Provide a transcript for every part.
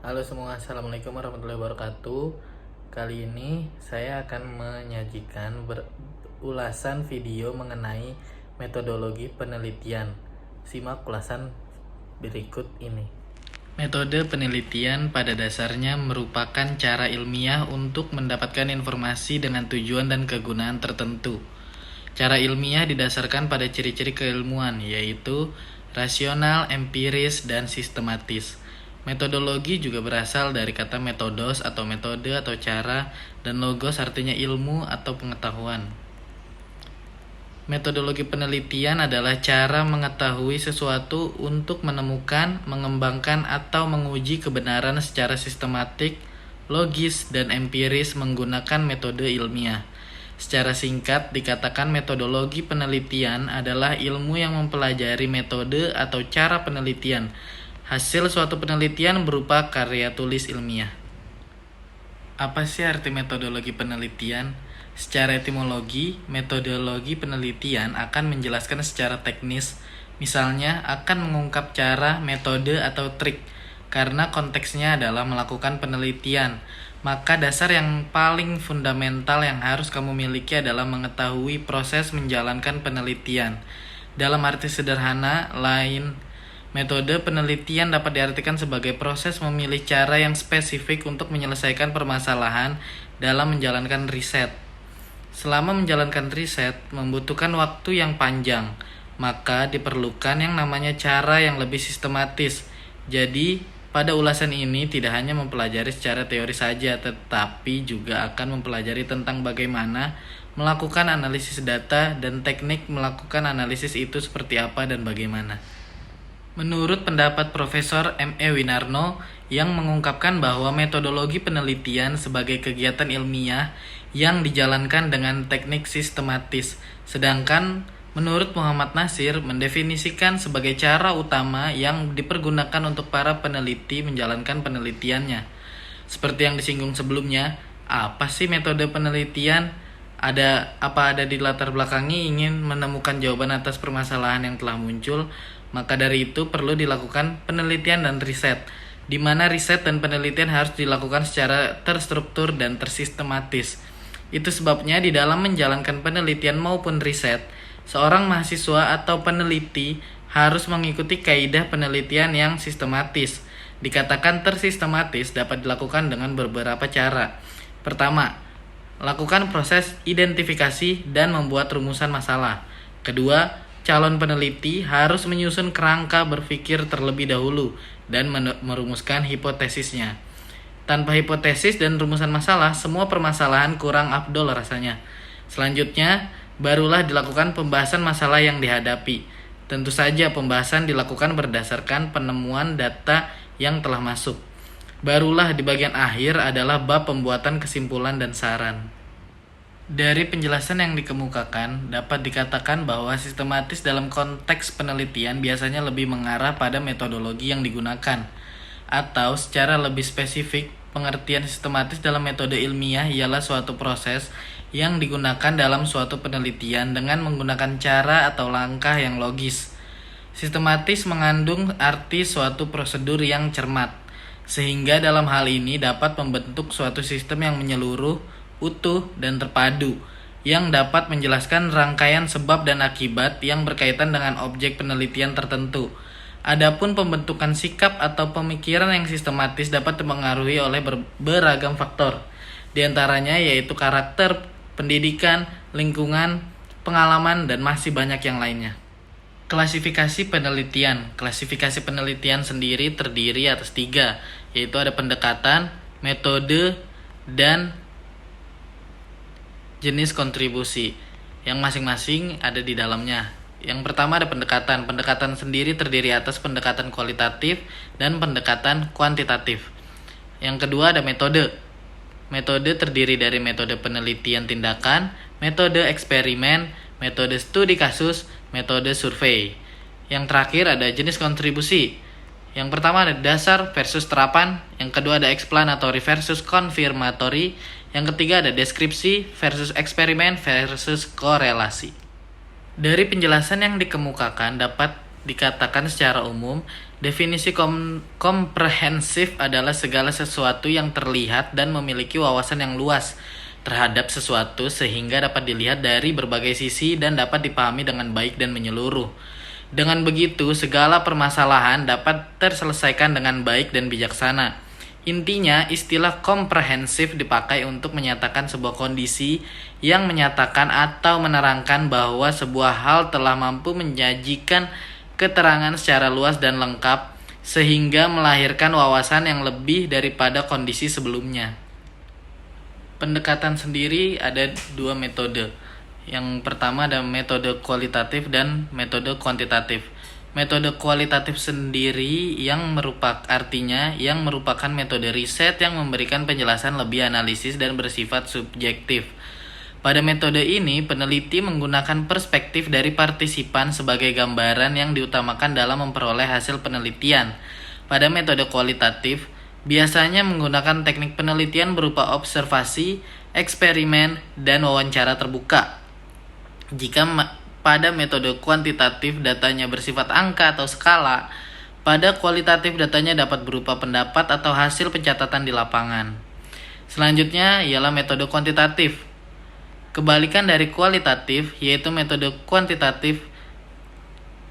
Halo semua, assalamualaikum warahmatullahi wabarakatuh. Kali ini saya akan menyajikan ulasan video mengenai metodologi penelitian. Simak ulasan berikut ini. Metode penelitian pada dasarnya merupakan cara ilmiah untuk mendapatkan informasi dengan tujuan dan kegunaan tertentu. Cara ilmiah didasarkan pada ciri-ciri keilmuan, yaitu rasional, empiris, dan sistematis. Metodologi juga berasal dari kata metodos atau metode atau cara, dan logos artinya ilmu atau pengetahuan. Metodologi penelitian adalah cara mengetahui sesuatu untuk menemukan, mengembangkan, atau menguji kebenaran secara sistematik, logis, dan empiris menggunakan metode ilmiah. Secara singkat, dikatakan metodologi penelitian adalah ilmu yang mempelajari metode atau cara penelitian. Hasil suatu penelitian berupa karya tulis ilmiah. Apa sih arti metodologi penelitian? Secara etimologi, metodologi penelitian akan menjelaskan secara teknis, misalnya akan mengungkap cara, metode, atau trik, karena konteksnya adalah melakukan penelitian. Maka dasar yang paling fundamental yang harus kamu miliki adalah mengetahui proses menjalankan penelitian. Dalam arti sederhana lain, metode penelitian dapat diartikan sebagai proses memilih cara yang spesifik untuk menyelesaikan permasalahan dalam menjalankan riset. Selama menjalankan riset membutuhkan waktu yang panjang, maka diperlukan yang namanya cara yang lebih sistematis. Jadi, pada ulasan ini tidak hanya mempelajari secara teori saja, tetapi juga akan mempelajari tentang bagaimana melakukan analisis data dan teknik melakukan analisis itu seperti apa dan bagaimana. Menurut pendapat Profesor M.E. Winarno yang mengungkapkan bahwa metodologi penelitian sebagai kegiatan ilmiah yang dijalankan dengan teknik sistematis, sedangkan menurut Muhammad Nasir mendefinisikan sebagai cara utama yang dipergunakan untuk para peneliti menjalankan penelitiannya. Seperti yang disinggung sebelumnya, apa sih metode penelitian? Ada di latar belakangnya ingin menemukan jawaban atas permasalahan yang telah muncul, maka dari itu perlu dilakukan penelitian dan riset, di mana riset dan penelitian harus dilakukan secara terstruktur dan tersistematis. Itu sebabnya di dalam menjalankan penelitian maupun riset, seorang mahasiswa atau peneliti harus mengikuti kaidah penelitian yang sistematis. Dikatakan tersistematis dapat dilakukan dengan beberapa cara. Pertama, lakukan proses identifikasi dan membuat rumusan masalah. Kedua, calon peneliti harus menyusun kerangka berpikir terlebih dahulu dan merumuskan hipotesisnya. Tanpa hipotesis dan rumusan masalah, semua permasalahan kurang afdol rasanya. Selanjutnya, barulah dilakukan pembahasan masalah yang dihadapi. Tentu saja pembahasan dilakukan berdasarkan penemuan data yang telah masuk. Barulah di bagian akhir adalah bab pembuatan kesimpulan dan saran. Dari penjelasan yang dikemukakan, dapat dikatakan bahwa sistematis dalam konteks penelitian biasanya lebih mengarah pada metodologi yang digunakan. Atau secara lebih spesifik, pengertian sistematis dalam metode ilmiah ialah suatu proses yang digunakan dalam suatu penelitian dengan menggunakan cara atau langkah yang logis. Sistematis mengandung arti suatu prosedur yang cermat, sehingga dalam hal ini dapat membentuk suatu sistem yang menyeluruh, utuh, dan terpadu, yang dapat menjelaskan rangkaian sebab dan akibat yang berkaitan dengan objek penelitian tertentu. Adapun pembentukan sikap atau pemikiran yang sistematis dapat dipengaruhi oleh beragam faktor, di antaranya yaitu karakter, pendidikan, lingkungan, pengalaman, dan masih banyak yang lainnya. Klasifikasi penelitian. Klasifikasi penelitian sendiri terdiri atas 3, yaitu ada pendekatan, metode, dan jenis kontribusi, yang masing-masing ada di dalamnya. Yang pertama ada pendekatan. Pendekatan sendiri terdiri atas pendekatan kualitatif dan pendekatan kuantitatif. Yang kedua ada metode. Metode terdiri dari metode penelitian tindakan, metode eksperimen, metode studi kasus, metode survei. Yang terakhir ada jenis kontribusi. Yang pertama ada dasar versus terapan, yang kedua ada explanatory versus confirmatory, yang ketiga ada deskripsi versus eksperimen versus korelasi. Dari penjelasan yang dikemukakan dapat dikatakan secara umum, Definisi komprehensif adalah segala sesuatu yang terlihat dan memiliki wawasan yang luas terhadap sesuatu sehingga dapat dilihat dari berbagai sisi dan dapat dipahami dengan baik dan menyeluruh. Dengan begitu, segala permasalahan dapat terselesaikan dengan baik dan bijaksana. Intinya, istilah komprehensif dipakai untuk menyatakan sebuah kondisi yang menyatakan atau menerangkan bahwa sebuah hal telah mampu menyajikan keterangan secara luas dan lengkap sehingga melahirkan wawasan yang lebih daripada kondisi sebelumnya. Pendekatan sendiri ada dua metode. Yang pertama ada metode kualitatif dan metode kuantitatif. Metode kualitatif sendiri yang merupakan metode riset yang memberikan penjelasan lebih analisis dan bersifat subjektif. Pada metode ini, peneliti menggunakan perspektif dari partisipan sebagai gambaran yang diutamakan dalam memperoleh hasil penelitian. Pada metode kualitatif, biasanya menggunakan teknik penelitian berupa observasi, eksperimen, dan wawancara terbuka. Jika pada metode kuantitatif datanya bersifat angka atau skala, pada kualitatif datanya dapat berupa pendapat atau hasil pencatatan di lapangan. Selanjutnya ialah metode kuantitatif. Kebalikan dari kualitatif, yaitu metode kuantitatif,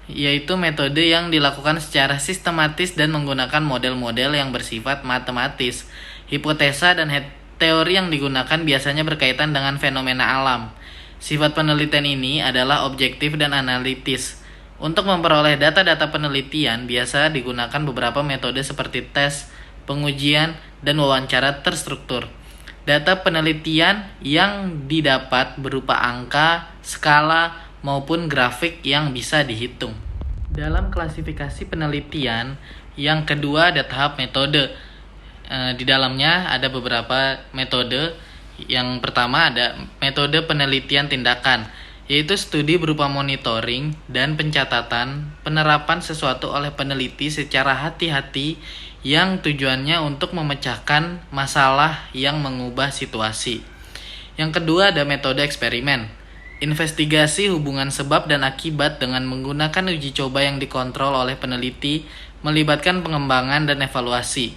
yaitu metode yang dilakukan secara sistematis dan menggunakan model-model yang bersifat matematis. Hipotesa dan teori yang digunakan biasanya berkaitan dengan fenomena alam. Sifat penelitian ini adalah objektif dan analitis. Untuk memperoleh data-data penelitian, biasa digunakan beberapa metode seperti tes, pengujian, dan wawancara terstruktur. Data penelitian yang didapat berupa angka, skala, maupun grafik yang bisa dihitung. Dalam klasifikasi penelitian, yang kedua ada tahap metode. Di dalamnya ada beberapa metode. Yang pertama ada metode penelitian tindakan, yaitu studi berupa monitoring dan pencatatan penerapan sesuatu oleh peneliti secara hati-hati yang tujuannya untuk memecahkan masalah yang mengubah situasi. Yang kedua ada metode eksperimen. Investigasi hubungan sebab dan akibat dengan menggunakan uji coba yang dikontrol oleh peneliti, melibatkan pengembangan dan evaluasi.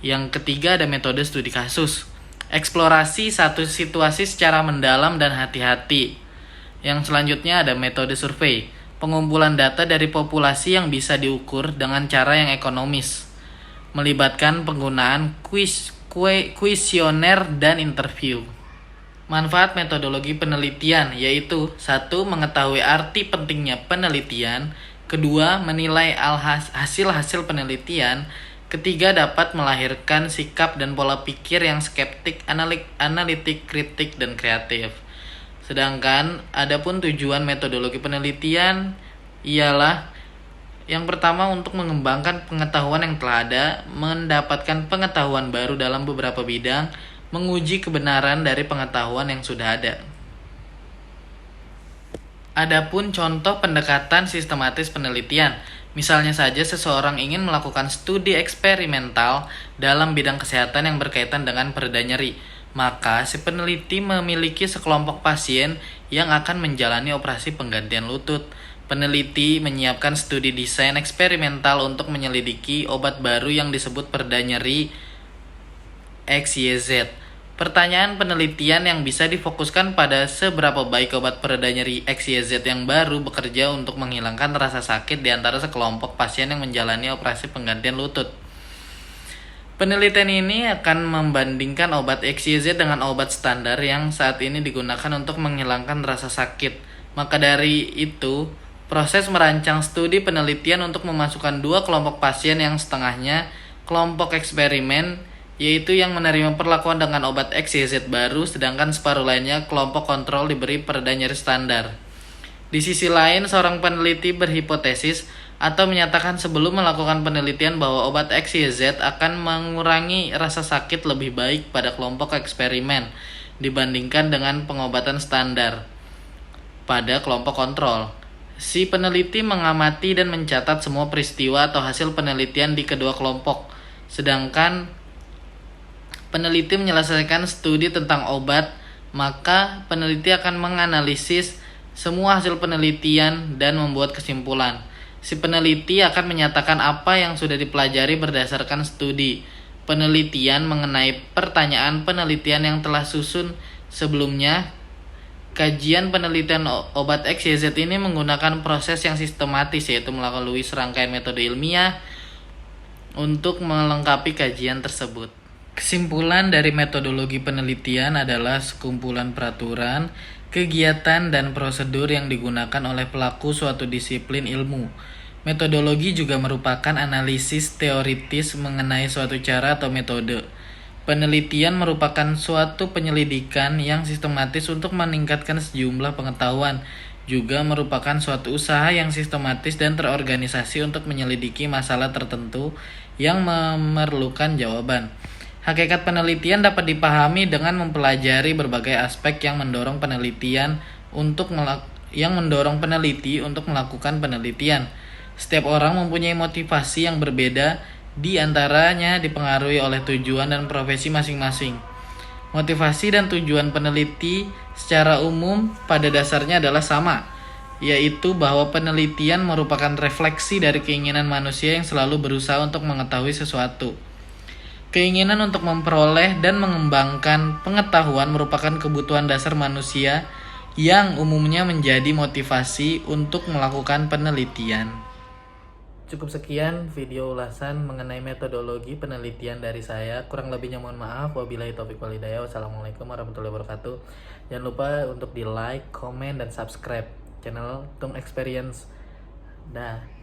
Yang ketiga ada metode studi kasus. Eksplorasi satu situasi secara mendalam dan hati-hati. Yang selanjutnya ada metode survei. Pengumpulan data dari populasi yang bisa diukur dengan cara yang ekonomis, melibatkan penggunaan kuesioner dan interview. Manfaat metodologi penelitian yaitu 1. Mengetahui arti pentingnya penelitian. 2. Menilai hasil-hasil penelitian. 3. Dapat melahirkan sikap dan pola pikir yang skeptik, analitik, kritik, dan kreatif. Sedangkan adapun tujuan metodologi penelitian ialah yang pertama untuk mengembangkan pengetahuan yang telah ada, mendapatkan pengetahuan baru dalam beberapa bidang, menguji kebenaran dari pengetahuan yang sudah ada. Adapun contoh pendekatan sistematis penelitian, misalnya saja seseorang ingin melakukan studi eksperimental dalam bidang kesehatan yang berkaitan dengan pereda nyeri, maka si peneliti memiliki sekelompok pasien yang akan menjalani operasi penggantian lutut. Peneliti menyiapkan studi desain eksperimental untuk menyelidiki obat baru yang disebut pereda nyeri XYZ. Pertanyaan penelitian yang bisa difokuskan pada seberapa baik obat pereda nyeri XYZ yang baru bekerja untuk menghilangkan rasa sakit di antara sekelompok pasien yang menjalani operasi penggantian lutut. Penelitian ini akan membandingkan obat XYZ dengan obat standar yang saat ini digunakan untuk menghilangkan rasa sakit. Maka dari itu, proses merancang studi penelitian untuk memasukkan dua kelompok pasien yang setengahnya kelompok eksperimen, yaitu yang menerima perlakuan dengan obat XYZ baru, sedangkan separuh lainnya kelompok kontrol diberi pereda nyeri standar. Di sisi lain, seorang peneliti berhipotesis atau menyatakan sebelum melakukan penelitian bahwa obat XYZ akan mengurangi rasa sakit lebih baik pada kelompok eksperimen dibandingkan dengan pengobatan standar pada kelompok kontrol. Si peneliti mengamati dan mencatat semua peristiwa atau hasil penelitian di kedua kelompok, sedangkan peneliti menyelesaikan studi tentang obat, maka peneliti akan menganalisis semua hasil penelitian dan membuat kesimpulan. Si peneliti akan menyatakan apa yang sudah dipelajari berdasarkan studi penelitian mengenai pertanyaan penelitian yang telah susun sebelumnya. Kajian penelitian obat XYZ ini menggunakan proses yang sistematis, yaitu melalui serangkaian metode ilmiah untuk melengkapi kajian tersebut. Kesimpulan dari metodologi penelitian adalah sekumpulan peraturan, kegiatan, dan prosedur yang digunakan oleh pelaku suatu disiplin ilmu. Metodologi juga merupakan analisis teoritis mengenai suatu cara atau metode. Penelitian merupakan suatu penyelidikan yang sistematis untuk meningkatkan sejumlah pengetahuan, juga merupakan suatu usaha yang sistematis dan terorganisasi untuk menyelidiki masalah tertentu yang memerlukan jawaban. Hakikat penelitian dapat dipahami dengan mempelajari berbagai aspek yang mendorong peneliti untuk melakukan penelitian. Setiap orang mempunyai motivasi yang berbeda, di antaranya dipengaruhi oleh tujuan dan profesi masing-masing. Motivasi dan tujuan peneliti secara umum pada dasarnya adalah sama, yaitu bahwa penelitian merupakan refleksi dari keinginan manusia yang selalu berusaha untuk mengetahui sesuatu. Keinginan untuk memperoleh dan mengembangkan pengetahuan merupakan kebutuhan dasar manusia yang umumnya menjadi motivasi untuk melakukan penelitian. Cukup sekian video ulasan mengenai metodologi penelitian dari saya. Kurang lebihnya mohon maaf. Wabillahi taufiq wal hidayah. Wassalamualaikum warahmatullahi wabarakatuh. Jangan lupa untuk di like, komen, dan subscribe channel Tung Experience. Dah.